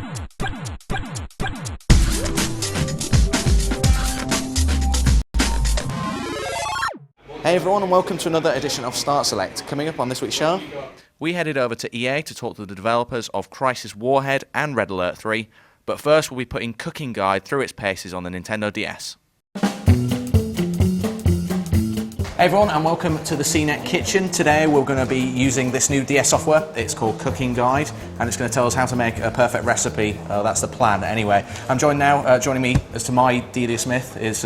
Hey everyone, and welcome to another edition of Start Select. Coming up on this week's show, we headed over to EA to talk to the developers of Crysis Warhead and Red Alert 3, but first we'll be putting Cooking Guide through its paces on the Nintendo DS. Hey everyone, and welcome to the CNET Kitchen. Today we're going to be using this new DS software. It's called Cooking Guide, and it's going to tell us how to make a perfect recipe. That's the plan anyway. I'm joined now, joining me as to my Delia Smith is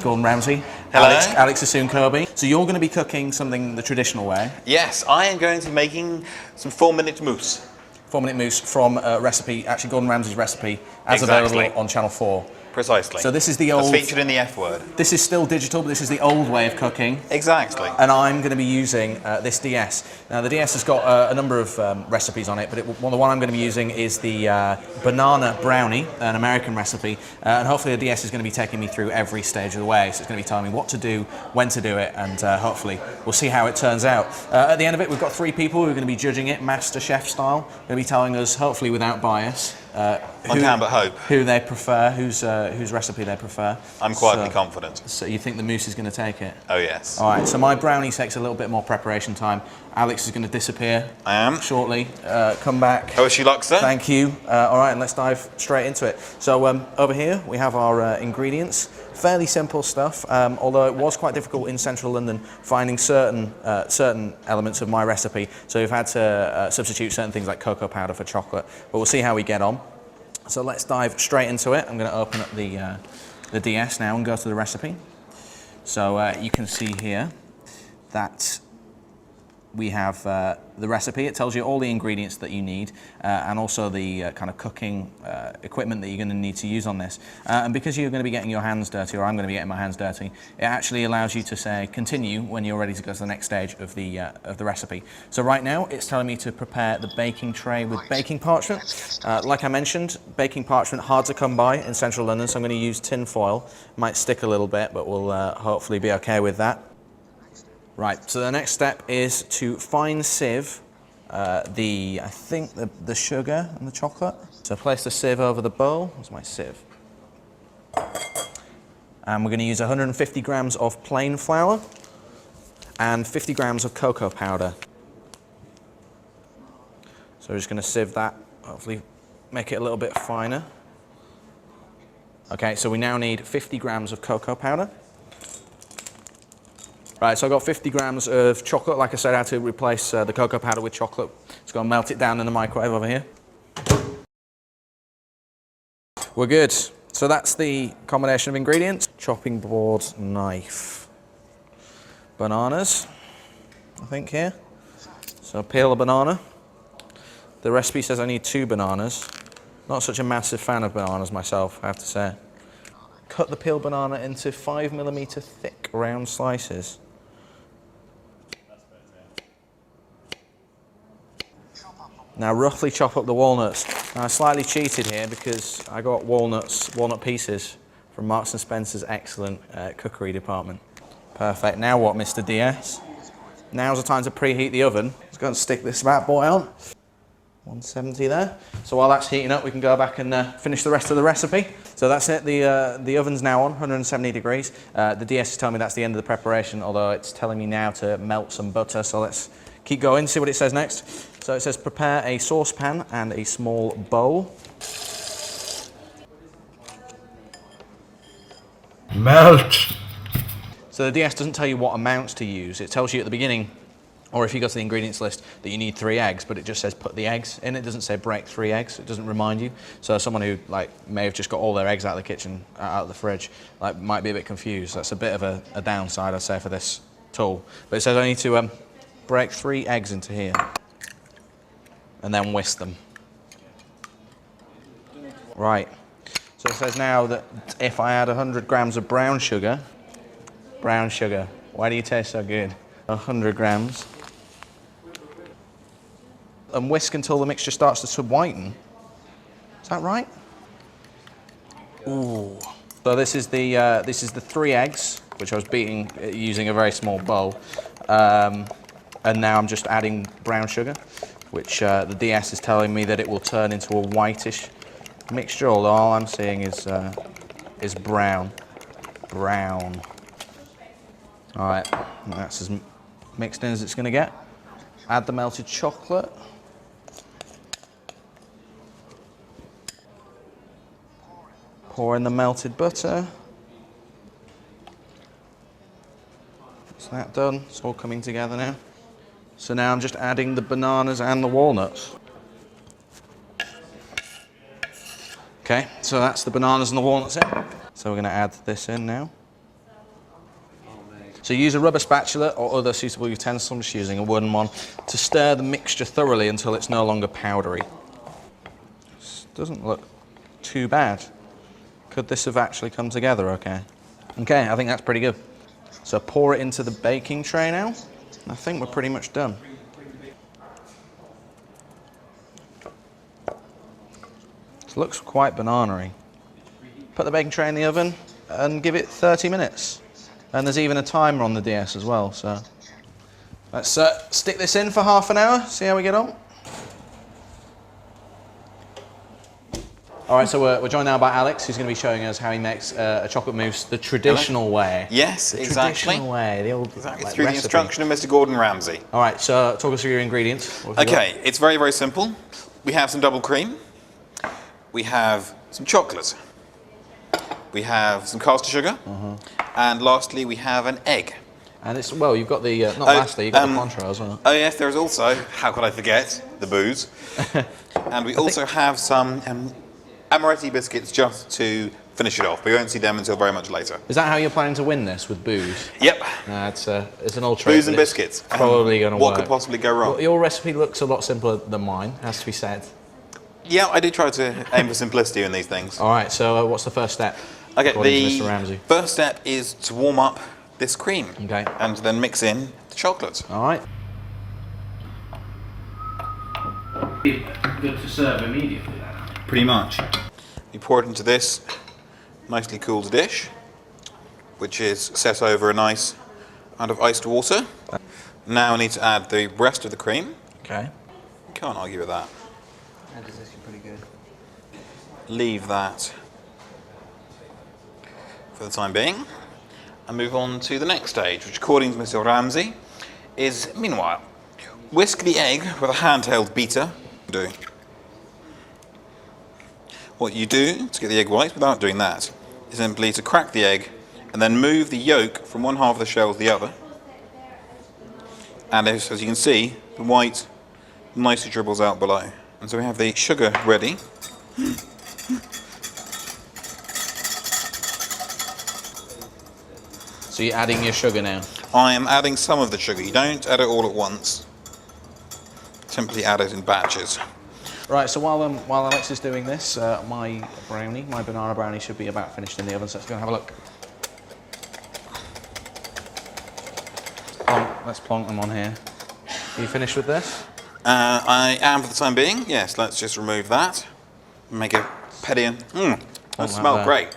Gordon Ramsey. Hello. Alex Asun-Kirby. So you're going to be cooking something the traditional way. Yes, I am going to be making some 4-minute mousse. 4-minute mousse from a recipe, actually Gordon Ramsay's recipe, as Exactly. available on Channel 4. Precisely. So this is the old... It's featured in the F word. This is still digital, but this is the old way of cooking. Exactly. And I'm going to be using this DS. Now the DS has got a number of recipes on it, but the one I'm going to be using is the banana brownie, an American recipe, and hopefully the DS is going to be taking me through every stage of the way. So it's going to be telling me what to do, when to do it, and hopefully we'll see how it turns out. At the end of it, we've got 3 people who are going to be judging it, Master Chef style. They're going to be telling us, hopefully without bias, One can but hope. Who they prefer, whose recipe they prefer. I'm quietly confident. So you think the mousse is going to take it? Oh yes. All right, so my brownie takes a little bit more preparation time. Alex is going to disappear. I am. Shortly. Come back. How is she, Luxor? Thank you. All right, and let's dive straight into it. So over here we have our ingredients. Fairly simple stuff, although it was quite difficult in central London finding certain elements of my recipe. So we've had to substitute certain things like cocoa powder for chocolate, but we'll see how we get on. So let's dive straight into it. I'm going to open up the DS now and go to the recipe. So you can see here that we have the recipe. It tells you all the ingredients that you need and also the kind of cooking equipment that you're going to need to use on this. And because you're going to be getting your hands dirty, or I'm going to be getting my hands dirty, it actually allows you to say continue when you're ready to go to the next stage of the recipe. So right now it's telling me to prepare the baking tray with baking parchment. Like I mentioned, baking parchment hard to come by in central London, so I'm going to use tin foil. Might stick a little bit, but we'll hopefully be okay with that. Right, so the next step is to fine sieve I think the sugar and the chocolate. So place the sieve over the bowl. That's my sieve. And we're going to use 150 grams of plain flour and 50 grams of cocoa powder. So we're just going to sieve that, hopefully make it a little bit finer. Okay, so we now need 50 grams of cocoa powder. Right, so I've got 50 grams of chocolate. Like I said, I had to replace the cocoa powder with chocolate. Just going to melt it down in the microwave over here. We're good. So that's the combination of ingredients. Chopping board, knife. Bananas, I think here. So peel a banana. The recipe says I need 2 bananas. Not such a massive fan of bananas myself, I have to say. Cut the peeled banana into 5mm thick round slices. Now roughly chop up the walnuts. Now I slightly cheated here because I got walnut pieces from Marks & Spencer's excellent cookery department. Perfect. Now what, Mr. DS? Now's the time to preheat the oven. Let's go and stick this bad boy on. 170 there. So while that's heating up, we can go back and finish the rest of the recipe. So that's it. The oven's now on 170 degrees. The DS is telling me that's the end of the preparation, although it's telling me now to melt some butter. So let's keep going, see what it says next. So it says prepare a saucepan and a small bowl. Melt. So the DS doesn't tell you what amounts to use. It tells you at the beginning, or if you go to the ingredients list, that you need 3 eggs, but it just says put the eggs in. It doesn't say break 3 eggs. It doesn't remind you. So someone who may have just got all their eggs out of the kitchen, out of the fridge, might be a bit confused. That's a bit of a downside, I'd say, for this tool. But it says I need to break 3 eggs into here and then whisk them. Right. So it says now that if I add 100 grams of brown sugar, why do you taste so good? 100 grams. And whisk until the mixture starts to whiten. Is that right? Ooh. So this is the 3 eggs, which I was beating using a very small bowl. And now I'm just adding brown sugar, which the DS is telling me that it will turn into a whitish Mixture, although all I'm seeing is brown. Brown. All right, that's as mixed in as it's going to get. Add the melted chocolate. Pour in the melted butter. That's that done. It's all coming together now. So now I'm just adding the bananas and the walnuts. Okay, so that's the bananas and the walnuts in. So we're going to add this in now. So use a rubber spatula or other suitable utensil, I'm just using a wooden one, to stir the mixture thoroughly until it's no longer powdery. This doesn't look too bad. Could this have actually come together okay? Okay, I think that's pretty good. So pour it into the baking tray now. I think we're pretty much done. It looks quite banana-y. Put the baking tray in the oven and give it 30 minutes. And there's even a timer on the DS as well, so let's stick this in for half an hour, see how we get on. All right, so we're joined now by Alex, who's going to be showing us how he makes a chocolate mousse the traditional way. Yes, the exactly. Traditional way, the old Exactly, like, through recipe. the instruction of Mr. Gordon Ramsay. All right, so talk us through your ingredients. Okay, it's very, very simple. We have some double cream. We have some chocolate. We have some caster sugar. And lastly, we have an egg. And it's, well, you've got the, not lastly, you've got the Cointreau as well. Oh yes, there's also, how could I forget, the booze. And we also have some amaretti biscuits just to finish it off. We won't see them until very much later. Is that how you're planning to win this, with booze? Yep. It's an old trick. Booze and biscuits. Probably going to work. What could possibly go wrong? Well, your recipe looks a lot simpler than mine, has to be said. Yeah, I do try to aim for simplicity in these things. All right, so what's the first step? Okay, Mr. Ramsey. first step is to warm up this cream. Okay. And then mix in the chocolate. All right. Good to serve immediately then. Pretty much. You pour it into this nicely cooled dish, which is set over a nice amount of iced water. Now I need to add the rest of the cream. Okay. Can't argue with that. That is actually pretty good. Leave that for the time being and move on to the next stage, which according to Mr. Ramsey is, meanwhile, whisk the egg with a handheld beater. What you do to get the egg white without doing that is simply to crack the egg and then move the yolk from one half of the shell to the other. And as you can see, the white nicely dribbles out below. And so we have the sugar ready. So you're adding your sugar now? I am adding some of the sugar. You don't add it all at once. Simply add it in batches. Right, so while Alex is doing this, my banana brownie should be about finished in the oven, so let's go and have a look. Let's plonk them on here. Are you finished with this? I am for the time being. Yes, let's just remove that. Make a petty. That smells great.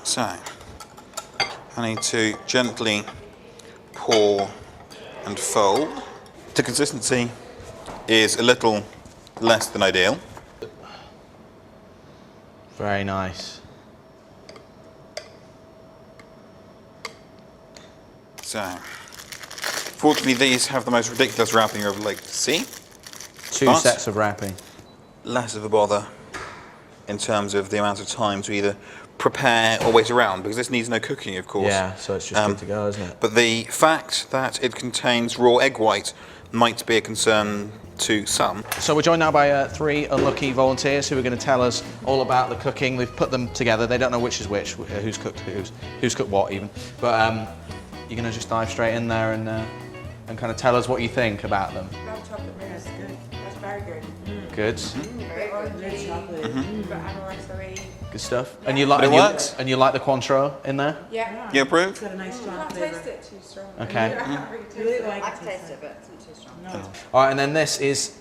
So, I need to gently pour and fold. The consistency is a little less than ideal. Very nice. So, fortunately these have the most ridiculous wrapping you're ever likely to see. Two sets of wrapping. Less of a bother in terms of the amount of time to either prepare or wait around, because this needs no cooking, of course. Yeah, so it's just good to go, isn't it? But the fact that it contains raw egg white might be a concern to some. So we're joined now by three unlucky volunteers who are going to tell us all about the cooking. They've put them together. They don't know which is which, who's cooked what even. But you're going to just dive straight in there and kind of tell us what you think about them. Milk chocolate mousse, good. That's very good. Good. Very orangey, but anniversary. Good stuff. And you like It works. And you like the Cointreau in there? Yeah. You approve? It's got a nice I strong can't flavour. taste it too strong. Okay. I can't really taste Really it. like I it. can taste it, but it's not too strong. No. All right, and then this is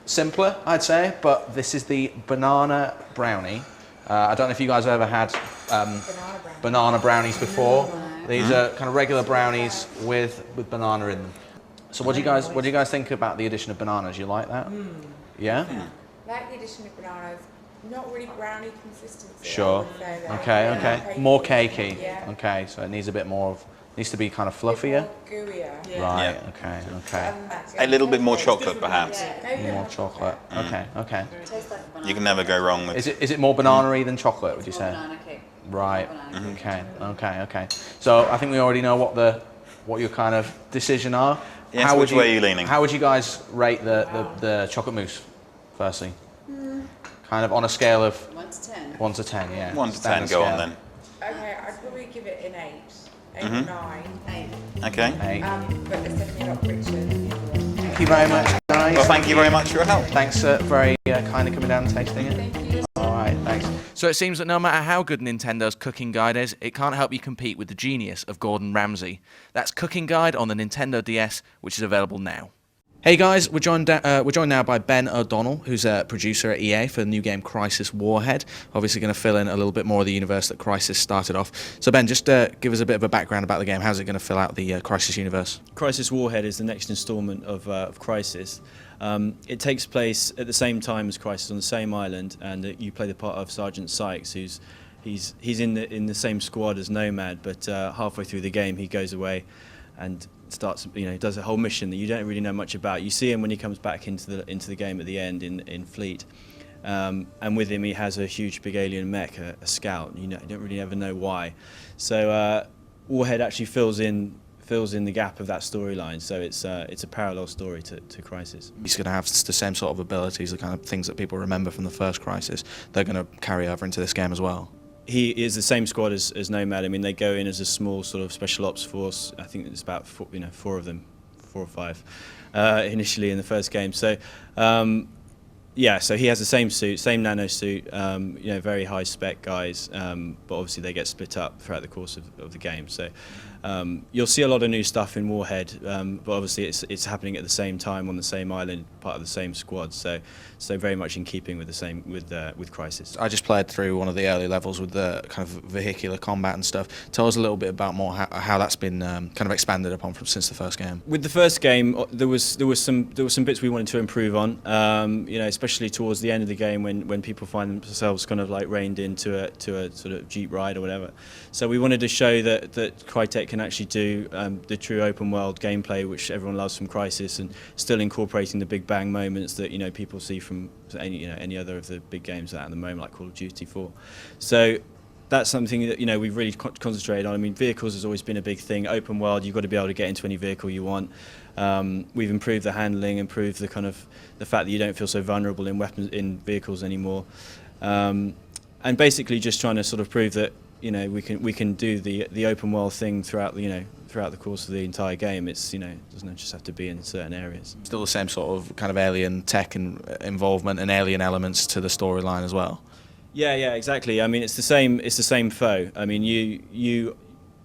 simpler, I'd say, but this is the banana brownie. I don't know if you guys have ever had banana brownies before. These are kind of regular brownies with banana in them. So what do you guys think about the addition of bananas? You like that? Yeah? Like the addition of bananas. Not really brownie consistency. I Sure. would say, though. Okay, Yeah, okay. More cakey. Yeah. Okay, so it needs a bit more of, needs to be kind of A bit fluffier. more gooier. Right, Yeah. okay, okay. A little bit more chocolate, perhaps. Maybe More chocolate. Okay, okay. Tastes like a banana. You can never go wrong with. Is it more banana-y than chocolate, would you More say? banana cake. Right. Banana cake. Okay, okay. So I think we already know what your kind of decision are. Yes, which way are you leaning? How would you guys rate the chocolate mousse, firstly? Kind of on a scale of 1 to 10. 1 to 10, yeah. 1 to 10, Standard go on scale. then. Okay, I'd probably give it an 8. 8 or 9. 8. Okay. 8. But it's definitely not richer than the other one. Thank you very much, guys. Well, thank you very much for your help. Thanks very kindly coming down and tasting it. Thank you. All right, thanks. So it seems that no matter how good Nintendo's cooking guide is, it can't help you compete with the genius of Gordon Ramsey. That's Cooking Guide on the Nintendo DS, which is available now. Hey guys, we're joined now by Ben O'Donnell, who's a producer at EA for the new game Crysis Warhead. Obviously going to fill in a little bit more of the universe that Crysis started off. So Ben, just give us a bit of a background about the game. How's it going to fill out the Crysis universe? Crysis Warhead is the next instalment of Crysis. It takes place at the same time as Crysis on the same island, and you play the part of Sergeant Sykes, he's in the same squad as Nomad, but halfway through the game he goes away and starts, does a whole mission that you don't really know much about. You see him when he comes back into the game at the end in Fleet, and with him he has a huge big alien mech, a scout. You don't really ever know why. So Warhead actually fills in the gap of that storyline. So it's a parallel story to Crysis. He's going to have the same sort of abilities, the kind of things that people remember from the first Crysis. They're going to carry over into this game as well. He is the same squad as Nomad. I mean, they go in as a small sort of special ops force. I think it's about 4 of them, 4 or 5, initially in the first game. So, yeah, so he has the same suit, same nano suit. Very high spec guys, but obviously they get split up throughout the course of the game. So you'll see a lot of new stuff in Warhead, but obviously it's happening at the same time on the same island, part of the same squad. So very much in keeping with with Crysis. I just played through one of the early levels with the kind of vehicular combat and stuff. Tell us a little bit about more how that's been kind of expanded upon since the first game. With the first game, there was some bits we wanted to improve on. Especially towards the end of the game when people find themselves kind of like reined into a sort of jeep ride or whatever. So we wanted to show that Crytek can actually do the true open world gameplay which everyone loves from Crysis, and still incorporating the big bang moments that people see from any other of the big games at the moment, like Call of Duty 4. So that's something that we've really concentrated on. I mean, vehicles has always been a big thing. Open world, you've got to be able to get into any vehicle you want. We've improved the handling, improved the fact that you don't feel so vulnerable in vehicles anymore, and basically just trying to sort of prove that we can do the open world thing throughout the course of the entire game. It's it doesn't just have to be in certain areas. Still the same sort of kind of alien tech and involvement and alien elements to the storyline as well. Yeah, exactly. I mean, it's the same foe. I mean, you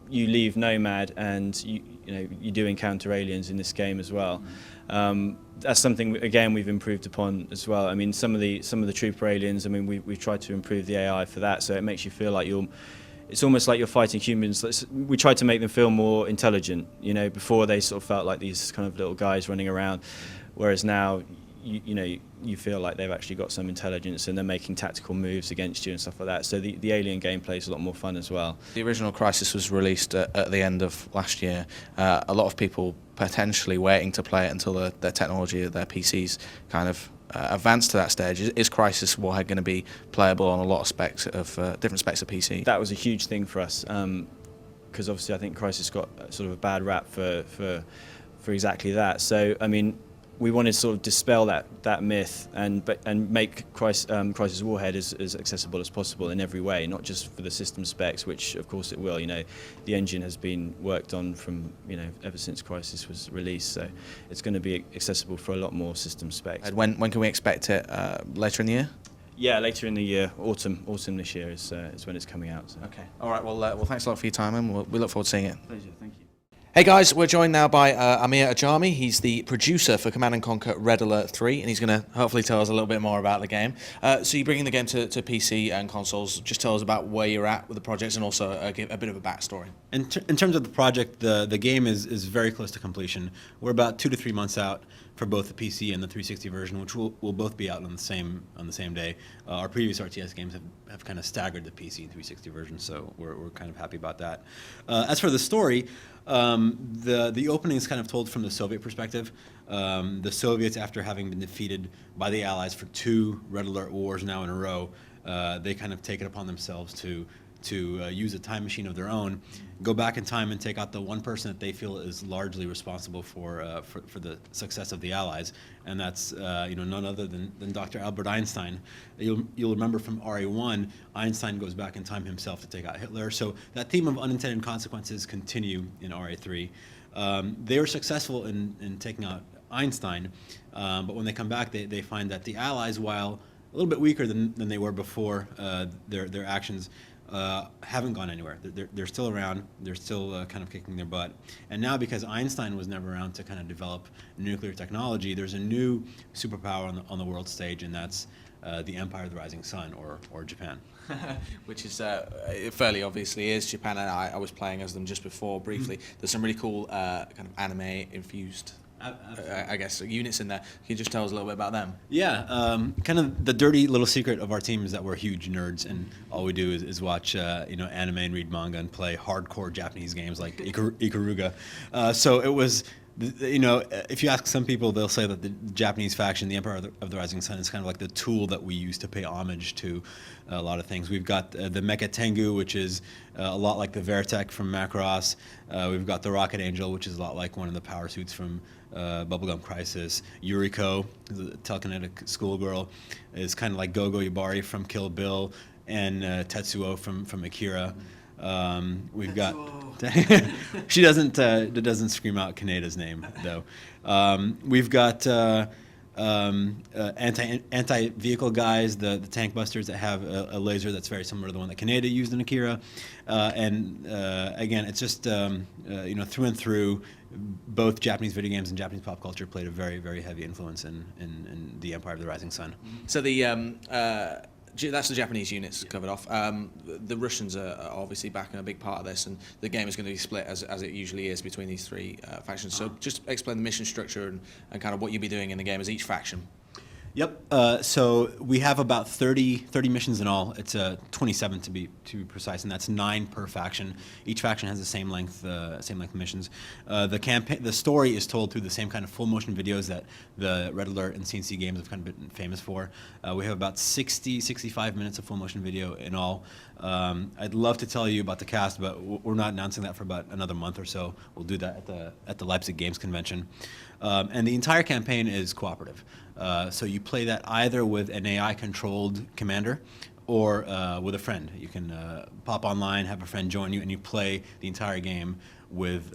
leave Nomad, and you do encounter aliens in this game as well. That's something again we've improved upon as well. I mean, some of the trooper aliens. I mean, we've tried to improve the AI for that, so it makes you feel like it's almost like you're fighting humans. We tried to make them feel more intelligent. Before they sort of felt like these kind of little guys running around, whereas now you feel like they've actually got some intelligence and they're making tactical moves against you and stuff like that. So the alien gameplay is a lot more fun as well. The original Crysis was released at the end of last year. A lot of people potentially waiting to play it until their technology, their PCs kind of advanced to that stage. Is Crysis Warhead going to be playable on a lot of specs of different specs of PC? That was a huge thing for us, because obviously I think Crysis got sort of a bad rap for exactly that. So I mean, we wanted to sort of dispel that myth and make Crysis Warhead as accessible as possible in every way, not just for the system specs, which of course it will. The engine has been worked on from ever since Crysis was released, so it's going to be accessible for a lot more system specs. When can we expect it? Later in the year? Yeah, later in the year, autumn this year is when it's coming out. So. Okay. All right. Well, thanks a lot for your time, and we look forward to seeing it. Pleasure. Thank you. Hey guys, we're joined now by Amir Ajami. He's the producer for Command & Conquer Red Alert 3, and he's going to hopefully tell us a little bit more about the game. So you're bringing the game to PC and consoles. Just tell us about where you're at with the projects, and also give a bit of a backstory. In terms of the project, the game is very close to completion. We're about 2 to 3 months out. for both the PC and the 360 version, which will both be out on the same day. Our previous RTS games have kind of staggered the PC and 360 version, so we're kind of happy about that. As for the story, the opening is kind of told from the Soviet perspective. The Soviets, after having been defeated by the Allies for 2 Red Alert wars now in a row, they kind of take it upon themselves to use a time machine of their own, go back in time and take out the one person that they feel is largely responsible for the success of the Allies, and that's none other than Dr. Albert Einstein. You'll remember from RA1, Einstein goes back in time himself to take out Hitler. So that theme of unintended consequences continue in RA3. They were successful in taking out Einstein, but when they come back, they find that the Allies, while a little bit weaker than they were before, their actions haven't gone anywhere. They're still around. They're still kind of kicking their butt. And now, because Einstein was never around to kind of develop nuclear technology, there's a new superpower on the world stage, and that's the Empire of the Rising Sun, or Japan. Which is fairly obviously is Japan, and I was playing as them just before briefly. There's some really cool kind of anime infused I guess units in there. Can you just tell us a little bit about them? Yeah, kind of the dirty little secret of our team is that we're huge nerds, and all we do is watch anime and read manga and play hardcore Japanese games like Ikaruga. So it was, if you ask some people, they'll say that the Japanese faction, the Empire of the Rising Sun, is kind of like the tool that we use to pay homage to a lot of things. We've got the Mecha Tengu, which is a lot like the Veritech from Macross. We've got the Rocket Angel, which is a lot like one of the power suits from Bubblegum Crysis. Yuriko, the telekinetic schoolgirl, is kind of like Gogo Yubari from Kill Bill, and Tetsuo from Akira. We've got she doesn't scream out Kaneda's name though. We've got anti-vehicle guys, the tank busters that have a laser that's very similar to the one that Kaneda used in Akira, and again, it's just through and through, both Japanese video games and Japanese pop culture played a very, very heavy influence in the Empire of the Rising Sun. So that's the Japanese units covered off. The Russians are obviously backing a big part of this, and the game is going to be split as it usually is between these 3 factions. So just explain the mission structure and kind of what you'll be doing in the game as each faction. Yep. So we have about 30 missions in all. It's 27 to be precise, and that's 9 per faction. Each faction has the same length missions. The story is told through the same kind of full motion videos that the Red Alert and CNC games have kind of been famous for. We have about 65 minutes of full motion video in all. I'd love to tell you about the cast, but we're not announcing that for about another month or so. We'll do that at the Leipzig Games Convention. And the entire campaign is cooperative. So you play that either with an AI-controlled commander or with a friend. You can pop online, have a friend join you, and you play the entire game with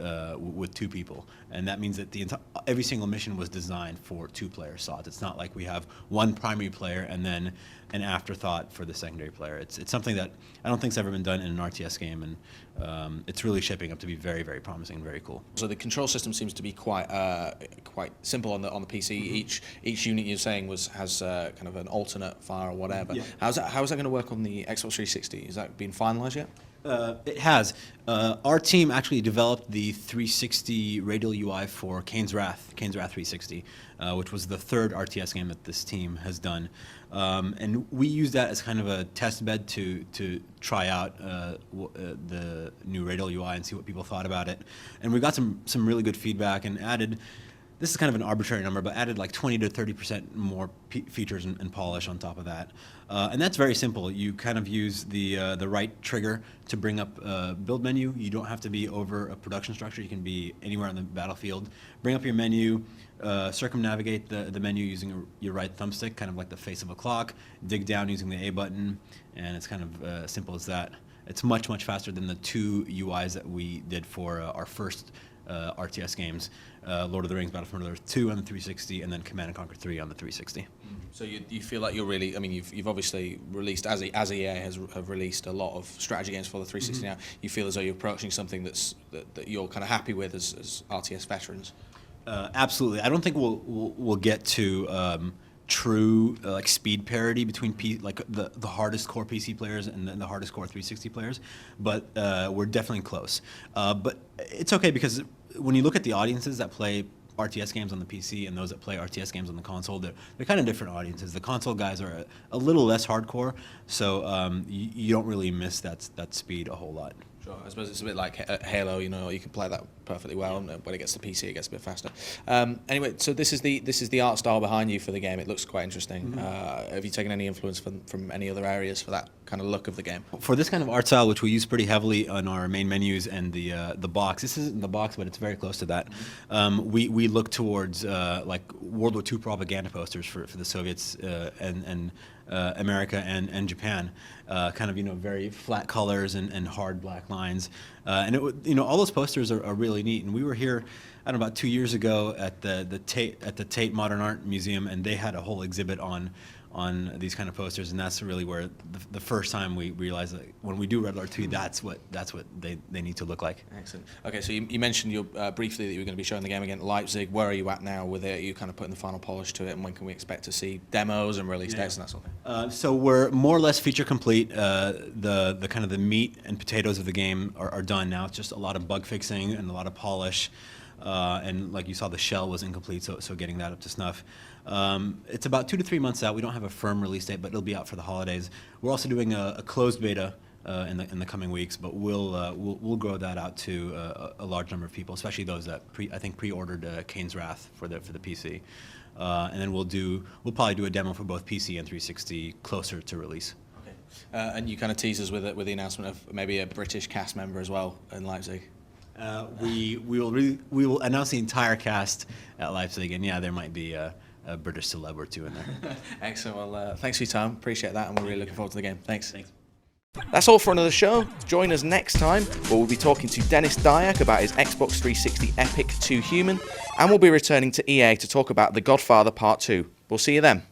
2 people. And that means that every single mission was designed for 2-player slots. It's not like we have one primary player and then an afterthought for the secondary player. It's something that I don't think's ever been done in an RTS game, and it's really shaping up to be very, very promising and very cool. So the control system seems to be quite simple on the PC. Mm-hmm. Each unit you're saying has kind of an alternate fire or whatever. Yeah. How is that going to work on the Xbox 360? Is that been finalized yet? It has. Our team actually developed the 360 radial UI for Kane's Wrath 360, which was the 3rd RTS game that this team has done. And we used that as kind of a test bed to try out the new radial UI and see what people thought about it. And we got some really good feedback and added, this is kind of an arbitrary number, but added like 20 to 30% more features and polish on top of that. And that's very simple. You kind of use the right trigger to bring up a build menu. You don't have to be over a production structure. You can be anywhere on the battlefield. Bring up your menu, circumnavigate the menu using your right thumbstick, kind of like the face of a clock. Dig down using the A button, and it's kind of simple as that. It's much, much faster than the 2 UIs that we did for our first RTS games, Lord of the Rings, Battlefront Earth 2 on the 360, and then Command & Conquer 3 on the 360. So you feel like you're really, I mean, you've obviously released, as EA have released a lot of strategy games for the 360 now, you feel as though you're approaching something that you're kind of happy with as RTS veterans? Absolutely. I don't think we'll get to true like speed parity between the hardest core PC players and the hardest core 360 players, but we're definitely close. But it's okay, because when you look at the audiences that play RTS games on the PC and those that play RTS games on the console, they're kind of different audiences. The console guys are a little less hardcore, so you don't really miss that speed a whole lot. Sure. I suppose it's a bit like Halo, you know, you can play that perfectly well, and when it gets to PC, it gets a bit faster. Anyway, so this is the art style behind you for the game. It looks quite interesting. Have you taken any influence from any other areas for that kind of look of the game? For this kind of art style, which we use pretty heavily on our main menus and the box, this isn't the box, but it's very close to that. We look towards like World War II propaganda posters for the Soviets and America and Japan, kind of, you know, very flat colors and hard black lines, and you know, all those posters are really neat. And we were here, I don't know, about 2 years ago at the Tate Modern Art Museum, and they had a whole exhibit on these kind of posters, and that's really where the first time we realized that when we do Red Alert 2, that's what they need to look like. Excellent. Okay, so you mentioned briefly that you were going to be showing the game again at Leipzig. Where are you at now with it? Are you kind of putting the final polish to it, and when can we expect to see demos and release dates and that sort of thing? So we're more or less feature complete. The kind of the meat and potatoes of the game are done now. It's just a lot of bug fixing and a lot of polish. And like you saw, the shell was incomplete, so getting that up to snuff. It's about 2 to 3 months out. We don't have a firm release date, but it'll be out for the holidays. We're also doing a closed beta in the coming weeks, but we'll grow that out to a large number of people, especially those that I think pre-ordered Kane's Wrath for the PC. And then we'll probably do a demo for both PC and 360 closer to release. Okay. And you kind of tease us with the announcement of maybe a British cast member as well in Leipzig. We will announce the entire cast at Leipzig, and yeah, there might be a British celeb or two in there. Excellent. Well, thanks for your time. Appreciate that, and we're really looking forward to the game. Thanks. That's all for another show. Join us next time, where we'll be talking to Dennis Dyack about his Xbox 360 Epic 2 Human, and we'll be returning to EA to talk about The Godfather Part 2. We'll see you then.